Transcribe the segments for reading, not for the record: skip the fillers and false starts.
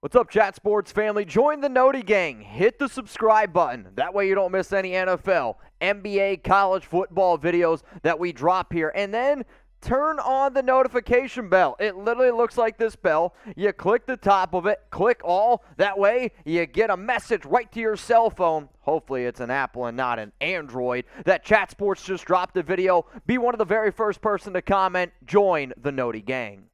What's up, Chat Sports family? Join the Noti Gang. Hit the subscribe button. That way you don't miss any NFL, NBA, college football videos that we drop here. And then turn on the notification bell. It literally looks like this bell. You click the top of it, click all. That way you get a message right to your cell phone. Hopefully it's an Apple and not an Android. That Chat Sports just dropped a video. Be one of the very first person to comment. Join the Noti Gang.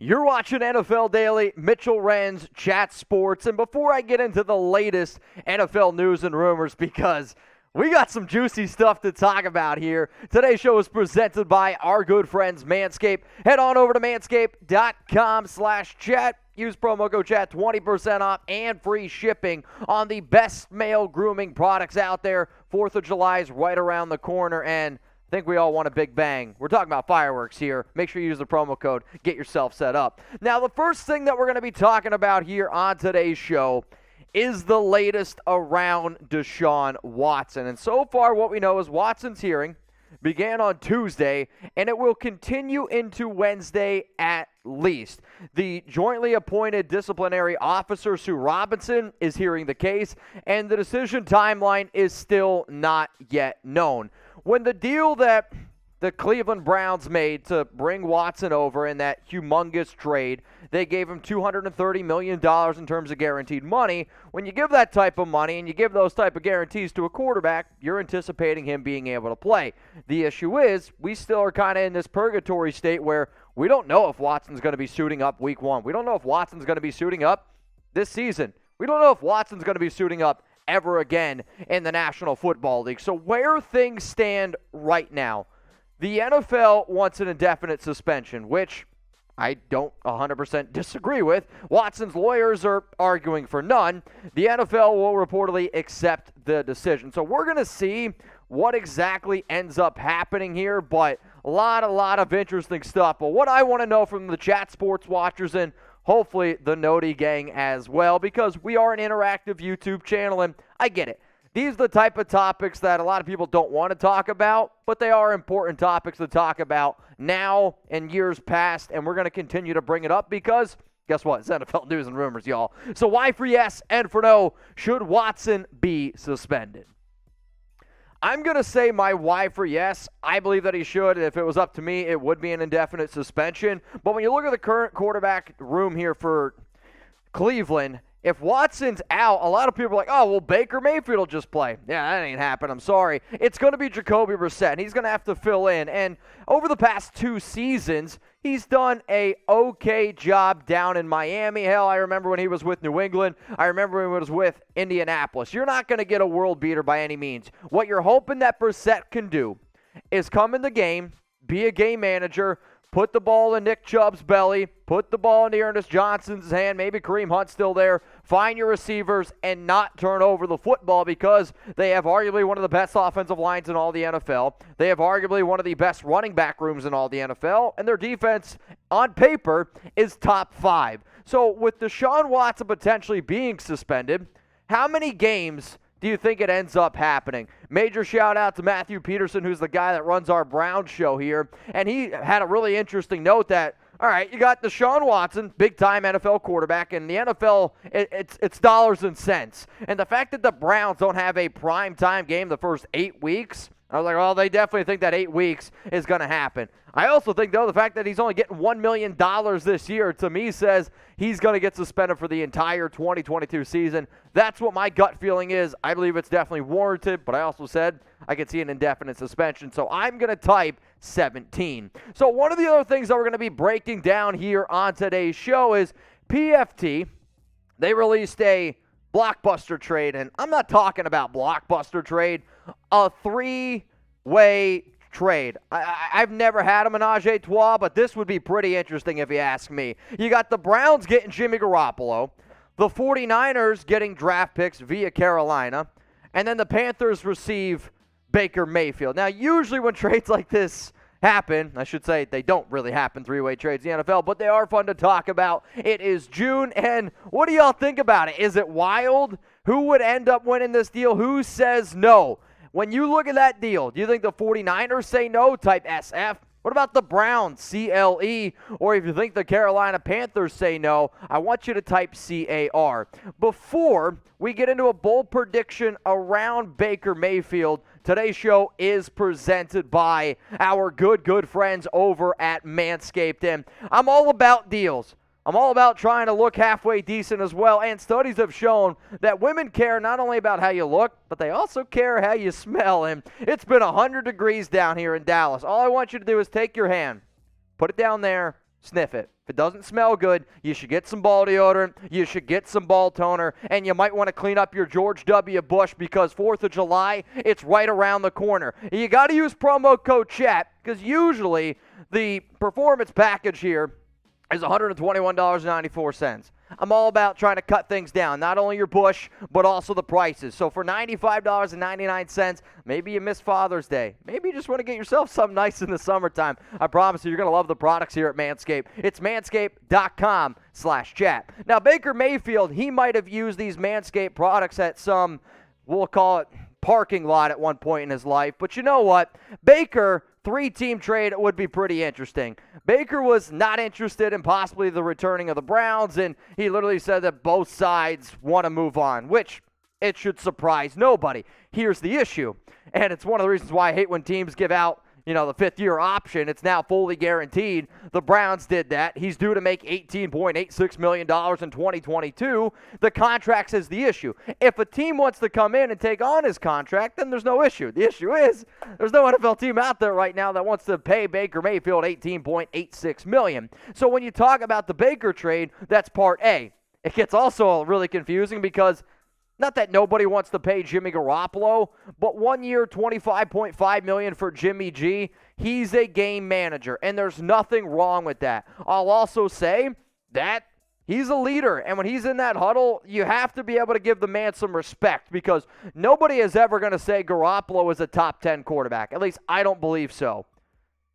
You're watching NFL Daily, Mitchell Renz, Chat Sports. And before I get into the latest NFL news and rumors, because we got some juicy stuff to talk about here, today's show is presented by our good friends Manscaped. Head on over to manscaped.com/chat. Use promo code chat, 20% off and free shipping on the best male grooming products out there. 4th of July is right around the corner, and I think we all want a big bang. We're talking about fireworks here. Make sure you use the promo code. Get yourself set up. Now, the first thing that we're going to be talking about here on today's show is the latest around Deshaun Watson. And so far, what we know is Watson's hearing began on Tuesday, and it will continue into Wednesday at least. The jointly appointed disciplinary officer, Sue Robinson, is hearing the case, and the decision timeline is still not yet known. When the deal that the Cleveland Browns made to bring Watson over in that humongous trade, they gave him $230 million in terms of guaranteed money. When you give that type of money and you give those type of guarantees to a quarterback, you're anticipating him being able to play. The issue is we still are kind of in this purgatory state where we don't know if Watson's going to be suiting up week one. We don't know if Watson's going to be suiting up this season. We don't know if Watson's going to be suiting up ever again in the National Football League. So where things stand right now, the NFL wants an indefinite suspension, which I don't 100% disagree with. Watson's lawyers are arguing for none. The NFL will reportedly accept the decision. So we're going to see what exactly ends up happening here, but a lot of interesting stuff. But what I want to know from the Chat Sports watchers and hopefully the Noti Gang as well, because we are an interactive YouTube channel, and I get it. These are the type of topics that a lot of people don't want to talk about, but they are important topics to talk about now and years past, and we're going to continue to bring it up because, guess what? It's NFL news and rumors, y'all. So why for yes and for no should Watson be suspended? I'm going to say my why for yes. I believe that he should. If it was up to me, it would be an indefinite suspension. But when you look at the current quarterback room here for Cleveland, if Watson's out, a lot of people are like, oh, well, Baker Mayfield will just play. Yeah, that ain't happening. I'm sorry. It's going to be Jacoby Brissett. He's going to have to fill in. And over the past 2 seasons, he's done a okay job down in Miami. Hell, I remember when he was with New England. I remember when he was with Indianapolis. You're not going to get a world beater by any means. What you're hoping that Brissett can do is come in the game, be a game manager, put the ball in Nick Chubb's belly, put the ball into Ernest Johnson's hand, maybe Kareem Hunt's still there, find your receivers, and not turn over the football because they have arguably one of the best offensive lines in all the NFL. They have arguably one of the best running back rooms in all the NFL, and their defense, on paper, is top 5. So with Deshaun Watson potentially being suspended, how many games do you think it ends up happening? Major shout out to Matthew Peterson, who's the guy that runs our Browns show here. And he had a really interesting note that, all right, you got Deshaun Watson, big-time NFL quarterback, and the NFL, it's dollars and cents. And the fact that the Browns don't have a prime-time game the first 8 weeks, I was like, well, they definitely think that 8 weeks is going to happen. I also think, though, the fact that he's only getting $1 million this year, to me, says he's going to get suspended for the entire 2022 season. That's what my gut feeling is. I believe it's definitely warranted, but I also said I could see an indefinite suspension. So I'm going to type 17. So one of the other things that we're going to be breaking down here on today's show is PFT. They released a Blockbuster trade, and I'm not talking about Blockbuster trade, a 3-way trade. I've never had a menage a trois, but this would be pretty interesting if you ask me. You got the Browns getting Jimmy Garoppolo, the 49ers getting draft picks via Carolina, and then the Panthers receive Baker Mayfield. Now, usually when trades like this happen, I should say they don't really happen, 3-way trades in the NFL, but they are fun to talk about. It is June, and what do y'all think about it? Is it wild? Who would end up winning this deal? Who says no? When you look at that deal, do you think the 49ers say no, type SF? What about the Browns, CLE? Or if you think the Carolina Panthers say no, I want you to type CAR. Before we get into a bold prediction around Baker Mayfield, today's show is presented by our good friends over at Manscaped. And I'm all about deals. I'm all about trying to look halfway decent as well, and studies have shown that women care not only about how you look, but they also care how you smell, and it's been 100 degrees down here in Dallas. All I want you to do is take your hand, put it down there, sniff it. If it doesn't smell good, you should get some ball deodorant, you should get some ball toner, and you might want to clean up your George W. Bush because 4th of July, it's right around the corner. You got to use promo code CHAT because usually the performance package here is $121.94. I'm all about trying to cut things down, not only your Bush, but also the prices. So for $95.99, maybe you missed Father's Day. Maybe you just want to get yourself something nice in the summertime. I promise you, you're going to love the products here at Manscaped. It's manscaped.com/chat. Now, Baker Mayfield, he might have used these Manscaped products at some, we'll call it, parking lot at one point in his life. But you know what? Baker, 3-team trade would be pretty interesting. Baker was not interested in possibly the returning of the Browns, and he literally said that both sides want to move on, which it should surprise nobody. Here's the issue, and it's one of the reasons why I hate when teams give out the 5th-year option. It's now fully guaranteed. The Browns did that. He's due to make $18.86 million in 2022. The contract is the issue. If a team wants to come in and take on his contract, then there's no issue. The issue is there's no NFL team out there right now that wants to pay Baker Mayfield $18.86 million. So when you talk about the Baker trade, that's part A. It gets also really confusing because not that nobody wants to pay Jimmy Garoppolo, but 1 year, $25.5 million for Jimmy G. He's a game manager, and there's nothing wrong with that. I'll also say that he's a leader, and when he's in that huddle, you have to be able to give the man some respect because nobody is ever going to say Garoppolo is a top 10 quarterback. At least I don't believe so.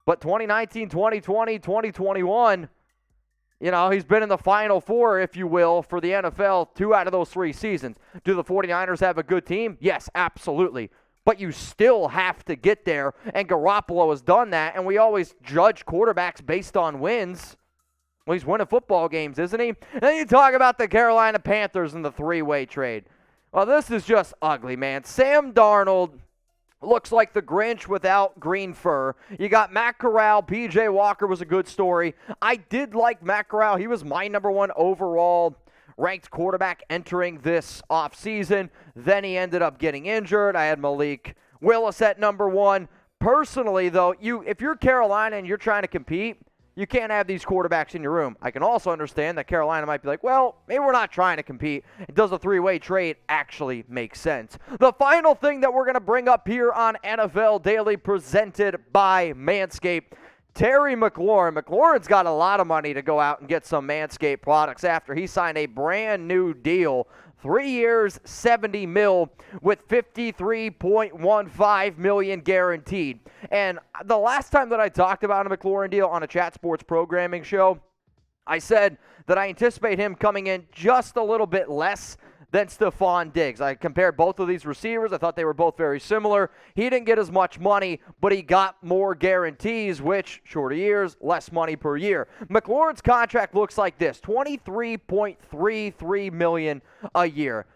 But 2019, 2020, 2021, he's been in the Final Four, if you will, for the NFL 2 out of those 3 seasons. Do the 49ers have a good team? Yes, absolutely. But you still have to get there, and Garoppolo has done that, and we always judge quarterbacks based on wins. Well, he's winning football games, isn't he? And then you talk about the Carolina Panthers and the 3-way trade. Well, this is just ugly, man. Sam Darnold looks like the Grinch without green fur. You got Matt Corral. P.J. Walker was a good story. I did like Matt Corral. He was my number 1 overall ranked quarterback entering this offseason. Then he ended up getting injured. I had Malik Willis at number 1. Personally, though, if you're Carolina and you're trying to compete, you can't have these quarterbacks in your room. I can also understand that Carolina might be like, well, maybe we're not trying to compete. Does a 3-way trade actually make sense? The final thing that we're going to bring up here on NFL Daily presented by Manscaped, Terry McLaurin. McLaurin's got a lot of money to go out and get some Manscaped products after he signed a brand new deal. 3 years, $70 million with $53.15 million guaranteed. And the last time that I talked about a McLaurin deal on a Chat Sports programming show, I said that I anticipate him coming in just a little bit less than Stephon Diggs. I compared both of these receivers. I thought they were both very similar. He didn't get as much money, but he got more guarantees, which, shorter years, less money per year. McLaurin's contract looks like this, $23.33 million a year.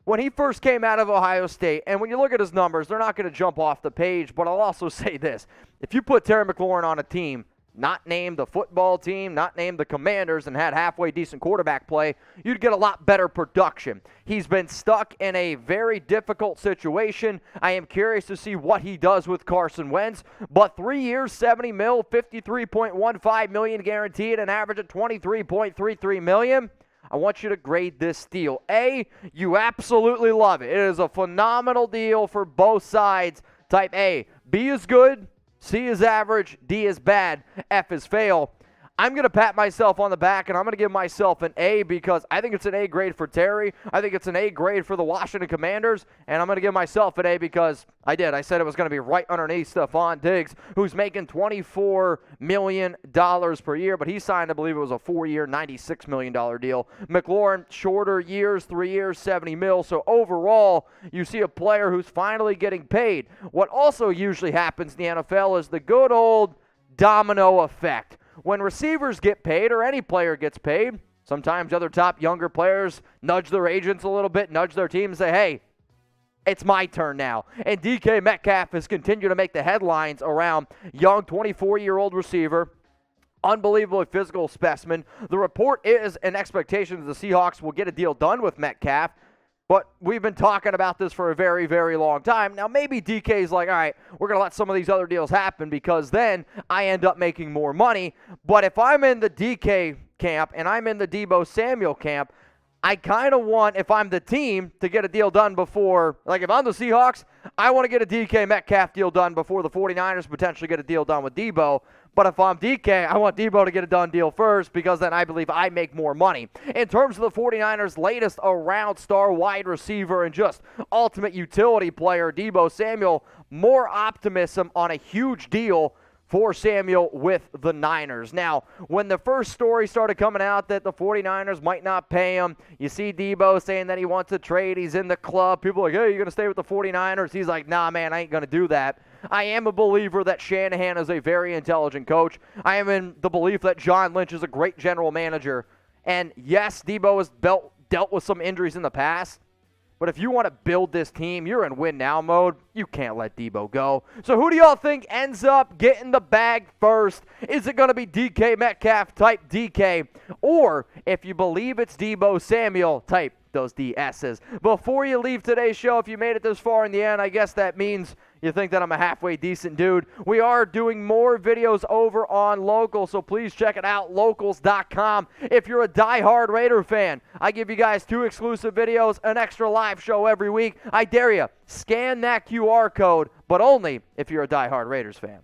When he first came out of Ohio State, and when you look at his numbers, they're not going to jump off the page, but I'll also say this. If you put Terry McLaurin on a team, not named the football team, not named the Commanders, and had halfway decent quarterback play, you'd get a lot better production. He's been stuck in a very difficult situation. I am curious to see what he does with Carson Wentz, but 3 years, $70 million, $53.15 million guaranteed, an average of $23.33 million. I want you to grade this deal. A, you absolutely love it. It is a phenomenal deal for both sides. Type A. B is good. C is average, D is bad, F is fail. I'm going to pat myself on the back, and I'm going to give myself an A because I think it's an A grade for Terry. I think it's an A grade for the Washington Commanders, and I'm going to give myself an A because I said it was going to be right underneath Stephon Diggs, who's making $24 million per year, but he signed, I believe it was a 4-year, $96 million deal. McLaurin, shorter years, 3 years, $70 million. So overall, you see a player who's finally getting paid. What also usually happens in the NFL is the good old domino effect. When receivers get paid or any player gets paid, sometimes other top younger players nudge their agents a little bit, nudge their team and say, hey, it's my turn now. And DK Metcalf has continued to make the headlines around young 24-year-old receiver, unbelievably physical specimen. The report is an expectation that the Seahawks will get a deal done with Metcalf. But we've been talking about this for a very, very long time. Now, maybe DK's like, all right, we're going to let some of these other deals happen because then I end up making more money. But if I'm in the DK camp and I'm in the Deebo Samuel camp, I kind of want, if I'm the team, to get a deal done before, like if I'm the Seahawks, I want to get a DK Metcalf deal done before the 49ers potentially get a deal done with Deebo. But if I'm DK, I want Deebo to get a done deal first because then I believe I make more money. In terms of the 49ers' latest around star wide receiver and just ultimate utility player, Deebo Samuel, more optimism on a huge deal for Samuel with the Niners. Now, when the first story started coming out that the 49ers might not pay him, you see Deebo saying that he wants to trade, he's in the club. People are like, hey, you going to stay with the 49ers? He's like, nah, man, I ain't going to do that. I am a believer that Shanahan is a very intelligent coach. I am in the belief that John Lynch is a great general manager. And yes, Deebo has dealt with some injuries in the past. But if you want to build this team, you're in win-now mode, you can't let Deebo go. So who do y'all think ends up getting the bag first? Is it going to be DK Metcalf type DK? Or if you believe it's Deebo Samuel type those DSs. Before you leave today's show, if you made it this far in the end, I guess that means you think that I'm a halfway decent dude. We are doing more videos over on Local, so please check it out, locals.com. If you're a diehard Raider fan, I give you guys 2 exclusive videos, an extra live show every week. I dare you, scan that QR code, but only if you're a diehard Raiders fan.